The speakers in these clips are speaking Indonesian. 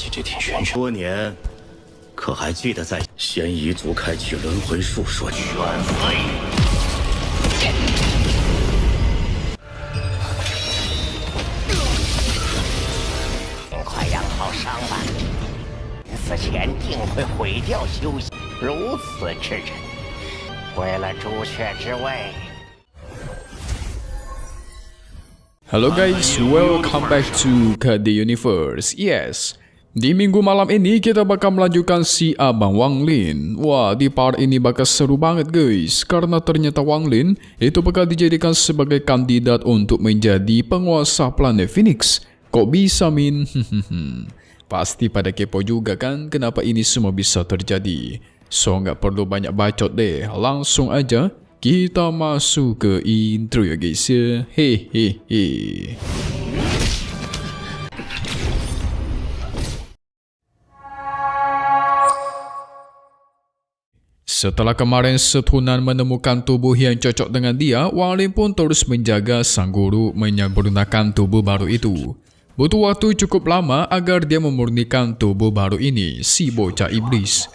惜这天玄玄多年，可还记得在先彝族开启轮回术说全飞？尽快养好伤吧，死前定会毁掉修行。如此之人，为了朱雀之位。 Halo guys, welcome back to KD Universe. Yes, di minggu malam ini kita bakal melanjutkan si Abang Wang Lin. Wah, di part ini bakal seru banget guys, karena ternyata Wang Lin itu bakal dijadikan sebagai kandidat untuk menjadi penguasa planet Phoenix. Kok bisa Min? Pasti pada kepo juga kan kenapa ini semua bisa terjadi. So nggak perlu banyak bacot deh, langsung aja kita masuk ke intro ya guys ya. Hehehe. Setelah kemarin Setunan menemukan tubuh yang cocok dengan dia, Wang Lin pun terus menjaga sang guru menyempurnakan tubuh baru itu. Butuh waktu cukup lama agar dia memurnikan tubuh baru ini, si bocah iblis.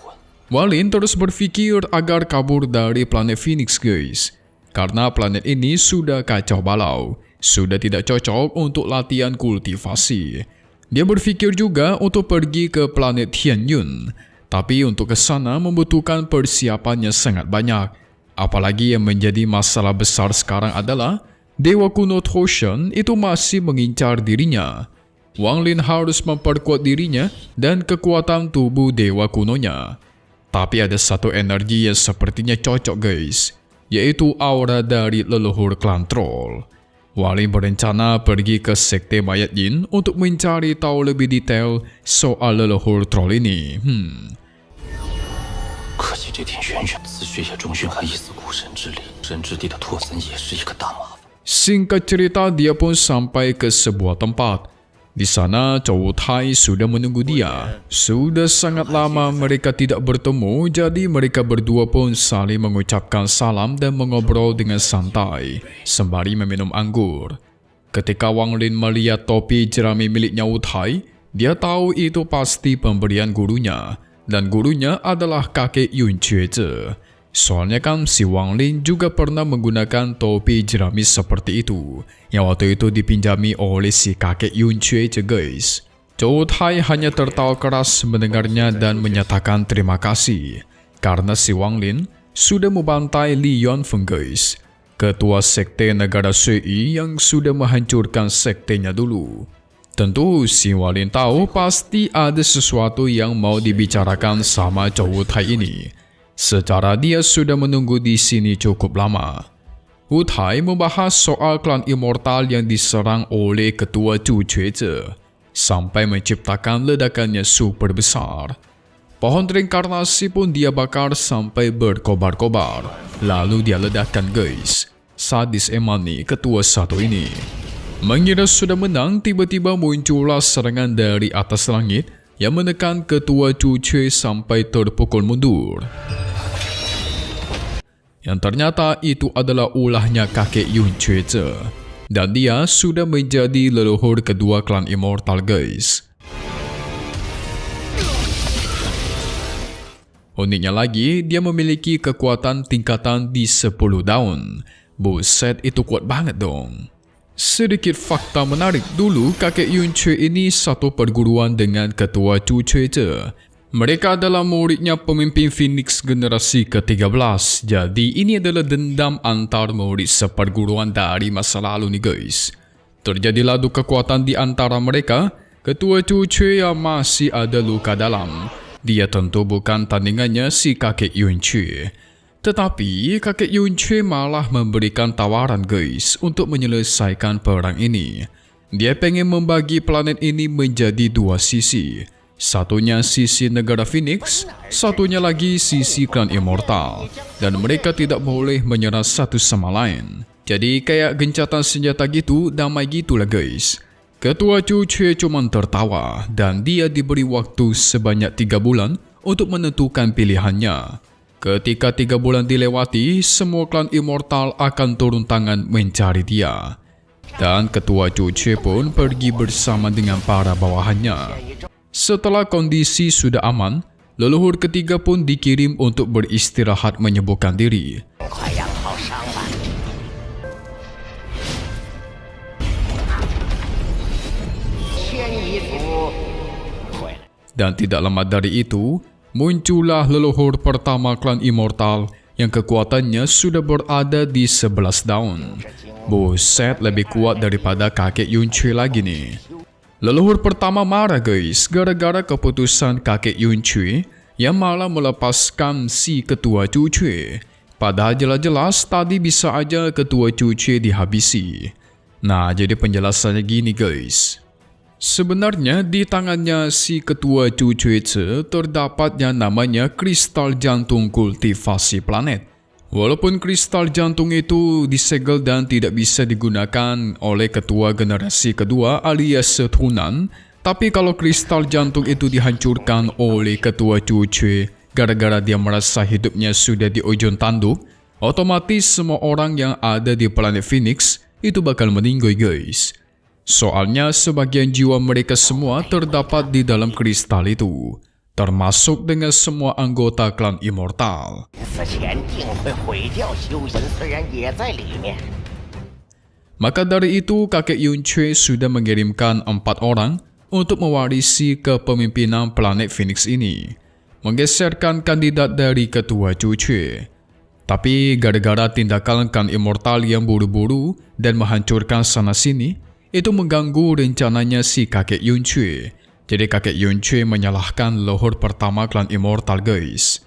Wang Lin terus berpikir agar kabur dari planet Phoenix guys. Karena planet ini sudah kacau balau, sudah tidak cocok untuk latihan kultivasi. Dia berpikir juga untuk pergi ke planet Tianyun. Tapi untuk ke sana membutuhkan persiapannya sangat banyak. Apalagi yang menjadi masalah besar sekarang adalah Dewa kuno Toshan itu masih mengincar dirinya. Wang Lin harus memperkuat dirinya dan kekuatan tubuh Dewa kunonya. Tapi ada satu energi yang sepertinya cocok guys, yaitu aura dari leluhur klan troll. Wang Lin berencana pergi ke sekte mayat Yin untuk mencari tahu lebih detail soal leluhur troll ini. 可惜这天玄玄此血液中蕴含一丝古神之力，神之地的拓增也是一个大麻烦。 Singkat cerita, dia pun sampai ke sebuah tempat. Di sana, Zhou Tai sudah menunggu dia. Sudah sangat lama mereka tidak bertemu, jadi mereka berdua pun saling mengucapkan salam dan mengobrol dengan santai, sembari meminum anggur. Ketika Wang Lin melihat topi jerami miliknya Wu Tai, dia tahu itu pasti pemberian gurunya, dan gurunya adalah kakek Yun Jue. Soalnya kan si Wang Lin juga pernah menggunakan topi jerami seperti itu, yang waktu itu dipinjami oleh si kakek Yun Jue guys. Zhou Tai hanya tertawa keras mendengarnya dan menyatakan terima kasih, karena si Wang Lin sudah membantai Li Yuanfeng guys, ketua sekte negara Sui yang sudah menghancurkan sektenya dulu. Tentu si Wang Lin tahu pasti ada sesuatu yang mau dibicarakan sama Zhou Tai ini. Secara dia sudah menunggu di sini cukup lama. Wu Tai membahas soal klan immortal yang diserang oleh ketua Zhu Jue sampai menciptakan ledakannya super besar. Pohon reinkarnasi pun dia bakar sampai berkobar-kobar. Lalu dia ledakkan guys. Sadis emang nih ketua satu ini. Mengira sudah menang, tiba-tiba muncullah serangan dari atas langit yang menekan ketua Zhu Jue sampai terpukul mundur. Yang ternyata itu adalah ulahnya kakek Yun Jue, dan dia sudah menjadi leluhur kedua klan immortal guys. Uniknya lagi, dia memiliki kekuatan tingkatan di 10 daun. Buset, itu kuat banget dong. Sedikit fakta menarik, dulu kakek Yun Jue ini satu perguruan dengan ketua Zhu Jue. Mereka adalah muridnya pemimpin Phoenix generasi ke-13. Jadi ini adalah dendam antar murid seperguruan dari masa lalu nih guys. Terjadilah adu kekuatan di antara mereka. Ketua Zhu Jue yang masih ada luka dalam. Dia tentu bukan tandingannya si kakek Yun Jue. Tetapi kakek Yun Jue malah memberikan tawaran guys untuk menyelesaikan perang ini. Dia pengen membagi planet ini menjadi dua sisi. Satunya sisi negara Phoenix, satunya lagi sisi klan immortal. Dan mereka tidak boleh menyerah satu sama lain. Jadi kayak gencatan senjata gitu, damai gitulah guys. Ketua Zhu Jue cuma tertawa dan dia diberi waktu sebanyak 3 bulan untuk menentukan pilihannya. Ketika 3 bulan dilewati, semua klan immortal akan turun tangan mencari dia. Dan ketua Zhu Jue pun pergi bersama dengan para bawahannya. Setelah kondisi sudah aman, leluhur ketiga pun dikirim untuk beristirahat menyembuhkan diri. 快养好伤吧。千一族回来。 Dan tidak lama dari itu, muncullah leluhur pertama klan Immortal yang kekuatannya sudah berada di 11 daun. Buset, lebih kuat daripada kakek Yunchui lagi nih. Leluhur pertama marah guys, gara-gara keputusan kakek Yunchui yang malah melepaskan si ketua cucu. Padahal jelas-jelas tadi bisa aja ketua cucu dihabisi. Nah, jadi penjelasannya gini guys. Sebenarnya di tangannya si ketua cucu terdapat yang namanya kristal jantung kultivasi planet. Walaupun kristal jantung itu disegel dan tidak bisa digunakan oleh ketua generasi kedua alias setunan, tapi kalau kristal jantung itu dihancurkan oleh ketua cucu gara-gara dia merasa hidupnya sudah di ujung tanduk, otomatis semua orang yang ada di planet Phoenix itu bakal meninggal guys. Soalnya sebagian jiwa mereka semua terdapat di dalam kristal itu, termasuk dengan semua anggota klan Immortal. 死前定会毁掉修行，虽然也在里面。 Maka dari itu kakek Yunchui sudah mengirimkan 4 orang untuk mewarisi kepemimpinan planet Phoenix ini, menggeserkan kandidat dari ketua cucu. Tapi gara-gara tindakan klan Immortal yang buru-buru dan menghancurkan sana-sini, itu mengganggu rencananya si kakek Yunchui. Jadi kakek Yunchui menyalahkan leluhur pertama klan Immortal guys.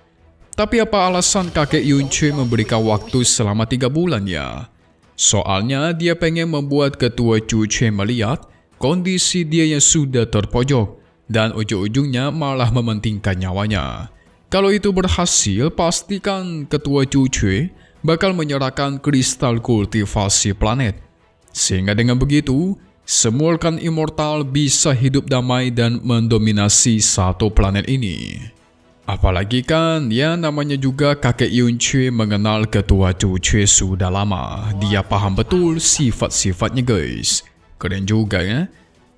Tapi apa alasan kakek Yunchui memberikan waktu selama 3 bulan ya? Soalnya dia pengen membuat ketua cucu melihat kondisi dia yang sudah terpojok dan ujung-ujungnya malah mementingkan nyawanya. Kalau itu berhasil, pastikan ketua cucu bakal menyerahkan kristal kultivasi planet. Sehingga dengan begitu, semua klan Immortal bisa hidup damai dan mendominasi satu planet ini. Apalagi kan, ya namanya juga kakek Yunchui mengenal ketua cucu sudah lama. Dia paham betul sifat-sifatnya guys. Keren juga ya.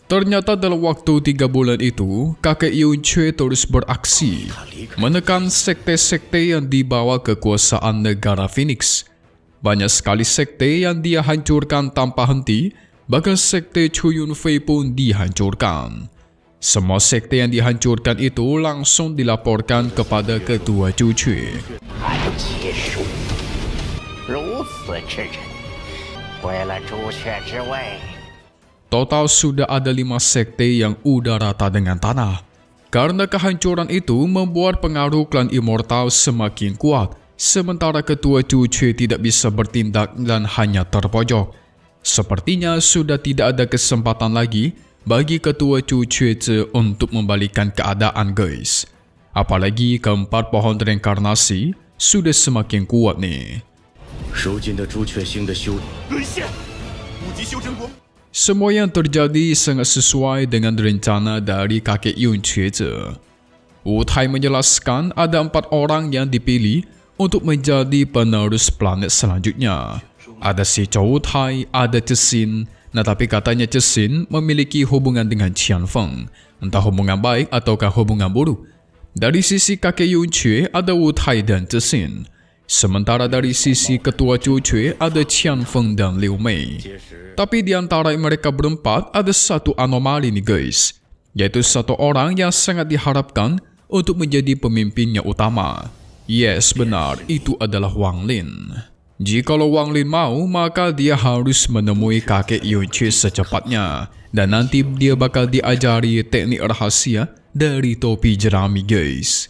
Ternyata dalam waktu 3 bulan itu, kakek Yunchui terus beraksi, menekan sekte-sekte yang dibawa kekuasaan negara Phoenix. Banyak sekali sekte yang dia hancurkan tanpa henti, bahkan sekte Chuyun Fei pun dihancurkan. Semua sekte yang dihancurkan itu langsung dilaporkan kepada ketua cucu. 还结束，如此之人，为了朱雀之位， Total sudah ada 5 sekte yang udah rata dengan tanah. Karena kehancuran itu membuat pengaruh klan Immortal semakin kuat. Sementara ketua cucu tidak bisa bertindak dan hanya terpojok. Sepertinya sudah tidak ada kesempatan lagi bagi ketua cucu untuk membalikan keadaan guys. Apalagi keempat pohon reinkarnasi sudah semakin kuat nih. 如今的朱雀星的修沦陷，5级修真国。 Semua yang terjadi sangat sesuai dengan rencana dari kakek Yunchui. Wu Tai menjelaskan ada 4 orang yang dipilih untuk menjadi penerus planet selanjutnya. Ada si Wu Tai, ada Cixin. Nah tapi katanya Cixin memiliki hubungan dengan Qian Feng. Entah hubungan baik ataukah hubungan buruk. Dari sisi kakek Yunchui ada Wu Tai dan Cixin. Sementara dari sisi ketua cucu ada Qian Feng dan Liu Mei. Tapi di antara mereka berempat ada satu anomali nih guys. Yaitu satu orang yang sangat diharapkan untuk menjadi pemimpinnya utama. Yes, benar, itu adalah Wang Lin. Jikalau Wang Lin mau, maka dia harus menemui kakek Yunchui secepatnya. Dan nanti dia bakal diajari teknik rahasia dari topi jerami guys.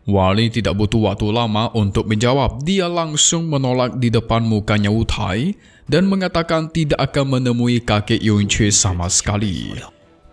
Wang Lin tidak butuh waktu lama untuk menjawab. Dia langsung menolak di depan mukanya Wu Tai dan mengatakan tidak akan menemui kakek Yunchui sama sekali.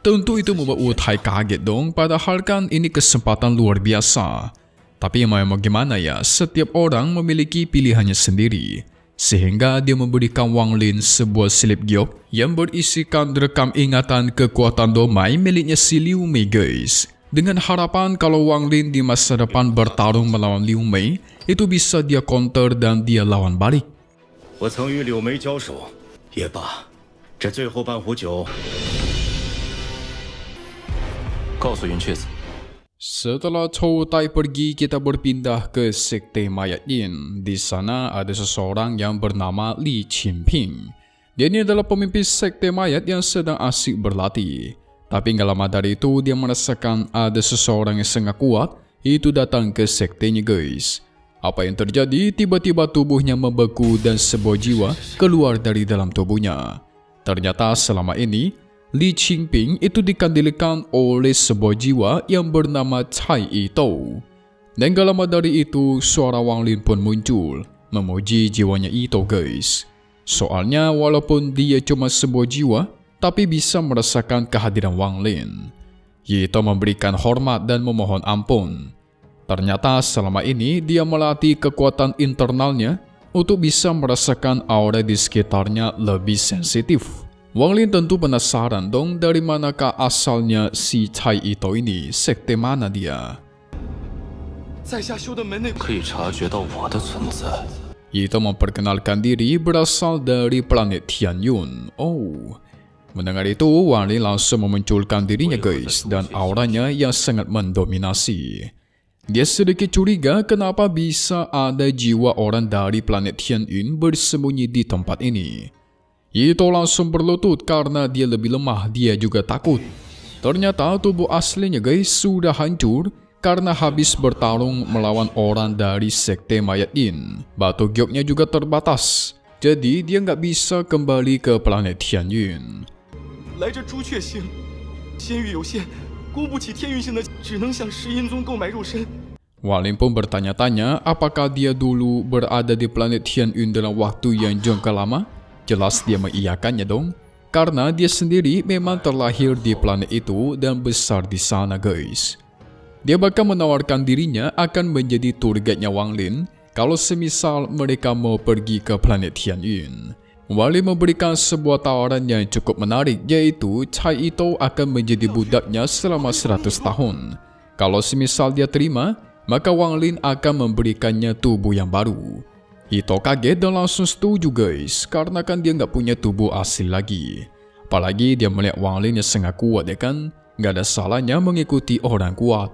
Tentu itu membuat Wu Tai kaget dong, padahal kan ini kesempatan luar biasa. Tapi mau gimana ya, setiap orang memiliki pilihannya sendiri. Sehingga dia memberikan Wang Lin sebuah slip giok yang berisikan rekam ingatan kekuatan domai miliknya si Liu Mei guys. Dengan harapan kalau Wang Lin di masa depan bertarung melawan Liu Mei, itu bisa dia counter dan dia lawan balik. 我曾与柳梅交手，也罢，这最后半壶酒，告诉云雀子， Setelah Chou Tai pergi, kita berpindah ke Sekte Mayat Yin. Di sana ada seseorang yang bernama Li Qingping. Dia ini adalah pemimpin Sekte Mayat yang sedang asik berlatih. Tapi nggak lama dari itu, dia merasakan ada seseorang yang sangat kuat itu datang ke sektenya guys. Apa yang terjadi? Tiba-tiba tubuhnya membeku dan sebuah jiwa keluar dari dalam tubuhnya. Ternyata selama ini Li Qingping itu dikendalikan oleh sebuah jiwa yang bernama Cai Ito. Dan gak lama dari itu, suara Wang Lin pun muncul, memuji jiwanya Ito guys. Soalnya walaupun dia cuma sebuah jiwa, tapi bisa merasakan kehadiran Wang Lin. Ito memberikan hormat dan memohon ampun. Ternyata selama ini dia melatih kekuatan internalnya untuk bisa merasakan aura di sekitarnya lebih sensitif. Wang Lin tentu penasaran dong dari manakah asalnya si Cai Ito ini, sekte mana dia. 在下修的门内可以察觉到我的存在。 Ito memperkenalkan diri berasal dari planet Tianyun. Oh, mendengar itu Wang Lin langsung memunculkan dirinya guys dan auranya yang sangat mendominasi. Dia sedikit curiga kenapa bisa ada jiwa orang dari planet Tianyun bersembunyi di tempat ini. Ito langsung berlutut karena dia lebih lemah, dia juga takut. Ternyata tubuh aslinya guys sudah hancur karena habis bertarung melawan orang dari Sekte Mayat Yin. Batu gioknya juga terbatas, jadi dia nggak bisa kembali ke planet Tianyun. 来这朱雀星，仙域有限，估不起天运星的，只能向石阴宗购买肉身。 Wang Lin pun bertanya-tanya apakah dia dulu berada di planet Tianyun dalam waktu yang jangka lama. Jelas dia mengiyakannya dong, karena dia sendiri memang terlahir di planet itu dan besar di sana guys. Dia bahkan menawarkan dirinya akan menjadi tour guide-nya Wang Lin kalau semisal mereka mau pergi ke planet Tianyun. Wang Lin memberikan sebuah tawaran yang cukup menarik, yaitu Cai Ito akan menjadi budaknya selama 100 tahun. Kalau semisal dia terima, maka Wang Lin akan memberikannya tubuh yang baru. Ito kaget dan langsung setuju guys, karena kan dia nggak punya tubuh asli lagi. Apalagi dia melihat Wang Lin yang sangat kuat ya kan, nggak ada salahnya mengikuti orang kuat.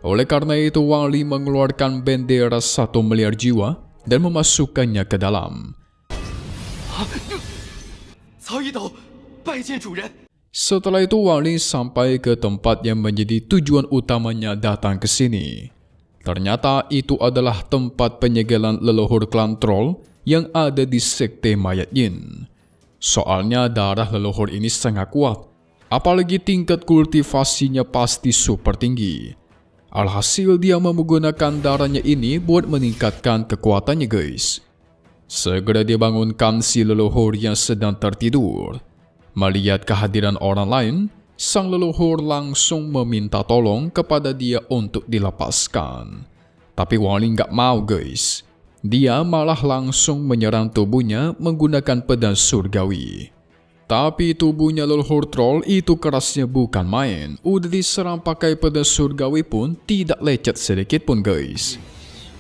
Oleh karena itu Wang Lin mengeluarkan bendera 1 miliar jiwa dan memasukkannya ke dalam. 曹一斗，拜见主人。 Setelah itu Wang Lin sampai ke tempat yang menjadi tujuan utamanya datang ke sini. Ternyata itu adalah tempat penyegelan leluhur klan troll yang ada di Sekte Mayat Yin. Soalnya darah leluhur ini sangat kuat, apalagi tingkat kultivasinya pasti super tinggi. Alhasil dia menggunakan darahnya ini buat meningkatkan kekuatannya guys. Segera dia bangunkan si leluhur yang sedang tertidur. Melihat kehadiran orang lain, sang leluhur langsung meminta tolong kepada dia untuk dilepaskan. Tapi Wang Lin gak mau guys. Dia malah langsung menyerang tubuhnya menggunakan pedang surgawi. Tapi tubuhnya leluhur troll itu kerasnya bukan main. Udah diserang pakai pedang surgawi pun tidak lecet sedikit pun guys.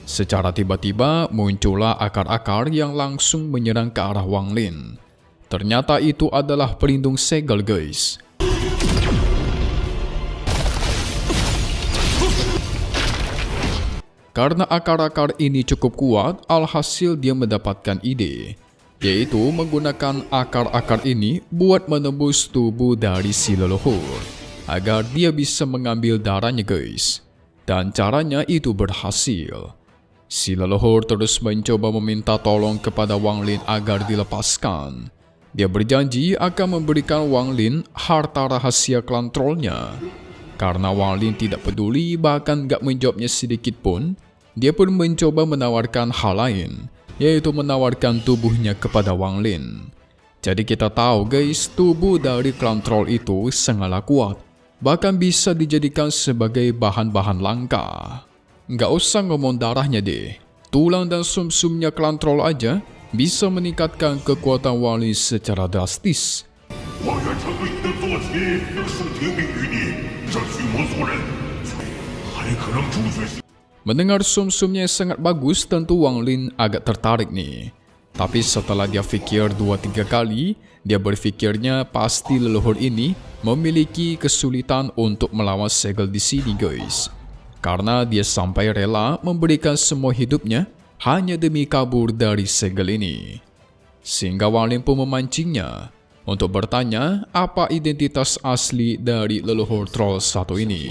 Secara tiba-tiba muncullah akar-akar yang langsung menyerang ke arah Wang Lin. Ternyata itu adalah pelindung segel guys. Karena akar-akar ini cukup kuat, alhasil dia mendapatkan ide, yaitu menggunakan akar-akar ini buat menembus tubuh dari si leluhur, agar dia bisa mengambil darahnya guys. Dan caranya itu berhasil. Si leluhur terus mencoba meminta tolong kepada Wang Lin agar dilepaskan. Dia berjanji akan memberikan Wang Lin harta rahasia klan trollnya. Karena Wang Lin tidak peduli, bahkan gak menjawabnya sedikit pun, dia pun mencoba menawarkan hal lain, yaitu menawarkan tubuhnya kepada Wang Lin. Jadi kita tahu guys, tubuh dari klan troll itu sangatlah kuat, bahkan bisa dijadikan sebagai bahan-bahan langka. Gak usah ngomong darahnya deh, tulang dan sumsumnya klan troll aja bisa meningkatkan kekuatan Wang Lin secara drastis. 我愿成为你的坐骑，受听命于你，这驱魔族人，还可让朱雀星。 Mendengar sumsumnya yang sangat bagus, tentu Wang Lin agak tertarik nih. Tapi setelah dia fikir 2-3 kali, Dia berfikirnya pasti leluhur ini memiliki kesulitan untuk melawan segel di sini guys. Karena dia sampai rela memberikan semua hidupnya hanya demi kabur dari segel ini. Sehingga Wang Lin pun memancingnya untuk bertanya apa identitas asli dari leluhur troll satu ini.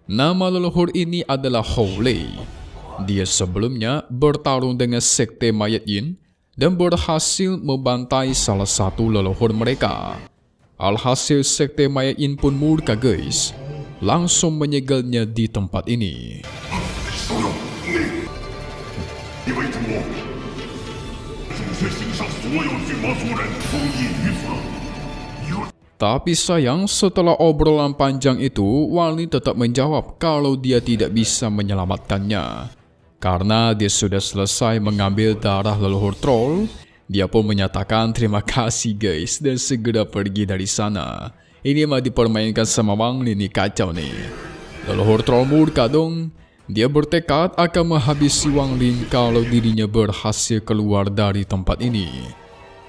Nama leluhur ini adalah Hou Lei. Dia sebelumnya bertarung dengan sekte mayat Yin dan berhasil membantai salah satu leluhur mereka. Alhasil sekte mayat Yin pun murka guys, langsung menyegelnya di tempat ini. Tapi sayang, setelah obrolan panjang itu, Wang Lin tetap menjawab kalau dia tidak bisa menyelamatkannya. Karena dia sudah selesai mengambil darah leluhur troll, dia pun menyatakan terima kasih guys dan segera pergi dari sana. Ini mah dipermainkan sama Wang Lin nih, kacau nih. Leluhur troll murka dong. Dia bertekad akan menghabisi Wang Lin kalau dirinya berhasil keluar dari tempat ini.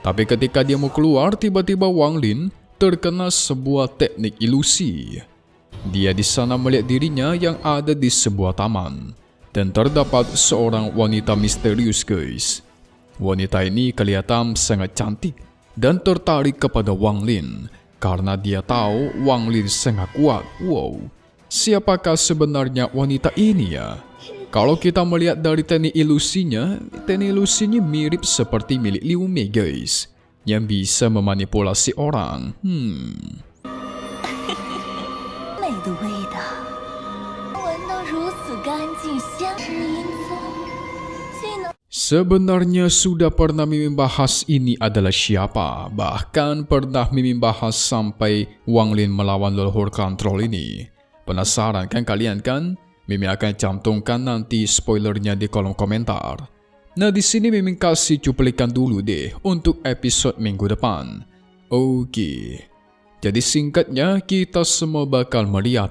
Tapi ketika dia mau keluar, tiba-tiba Wang Lin terkena sebuah teknik ilusi. Dia di sana melihat dirinya yang ada di sebuah taman. Dan terdapat seorang wanita misterius guys. Wanita ini kelihatan sangat cantik dan tertarik kepada Wang Lin. Karena dia tahu Wang Lin sangat kuat. Wow, siapakah sebenarnya wanita ini ya? Kalau kita melihat dari teknik ilusinya mirip seperti milik Liu Mei guys. Yang bisa memanipulasi orang. Sebenarnya sudah pernah Mimin bahas ini adalah siapa. Bahkan pernah Mimin bahas sampai Wang Lin melawan leluhur klan troll ini. Penasaran kan kalian kan? Mimin akan cantumkan nanti spoilernya di kolom komentar. Nah di sini Mimin kasih cuplikan dulu deh untuk episode minggu depan. Oke. Jadi singkatnya kita semua bakal melihat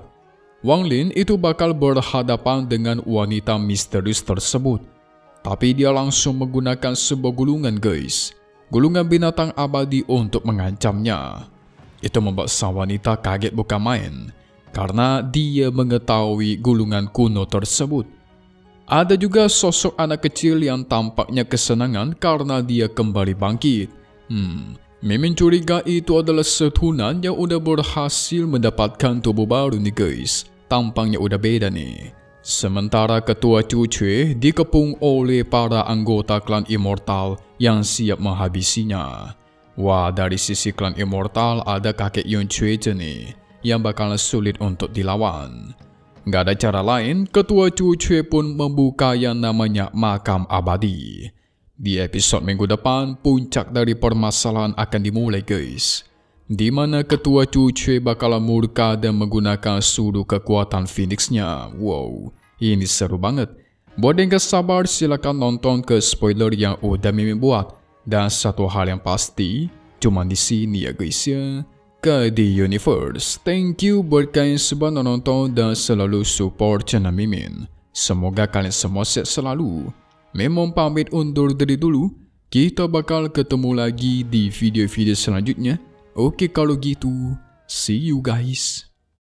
Wang Lin itu bakal berhadapan dengan wanita misterius tersebut. Tapi dia langsung menggunakan sebuah gulungan guys. Gulungan binatang abadi untuk mengancamnya. Itu membuat sang wanita kaget bukan main. Karena dia mengetahui gulungan kuno tersebut. Ada juga sosok anak kecil yang tampaknya kesenangan karena dia kembali bangkit. Mimin curiga itu adalah setunan yang udah berhasil mendapatkan tubuh baru nih guys. Tampangnya udah beda nih. Sementara ketua Cuce dikepung oleh para anggota klan Immortal yang siap menghabisinya. Wah, dari sisi klan Immortal ada kakek Yun Cue nih yang bakal sulit untuk dilawan. Gak ada cara lain, ketua Cuce pun membuka yang namanya makam abadi. Di episode minggu depan, puncak dari permasalahan akan dimulai guys. Di mana ketua Cuce bakal murka dan menggunakan seluruh kekuatan Phoenix-nya. Wow, ini seru banget. Buat yang gak sabar, silakan nonton ke spoiler yang udah Mimin buat. Dan satu hal yang pasti, cuma di sini ya guys ya. KD Universe. Thank you buat kalian semua nonton dan selalu support channel Mimin. Semoga kalian semua sehat selalu. Memang pamit undur diri dulu. Kita bakal ketemu lagi di video-video selanjutnya. Oke kalau gitu, see you guys.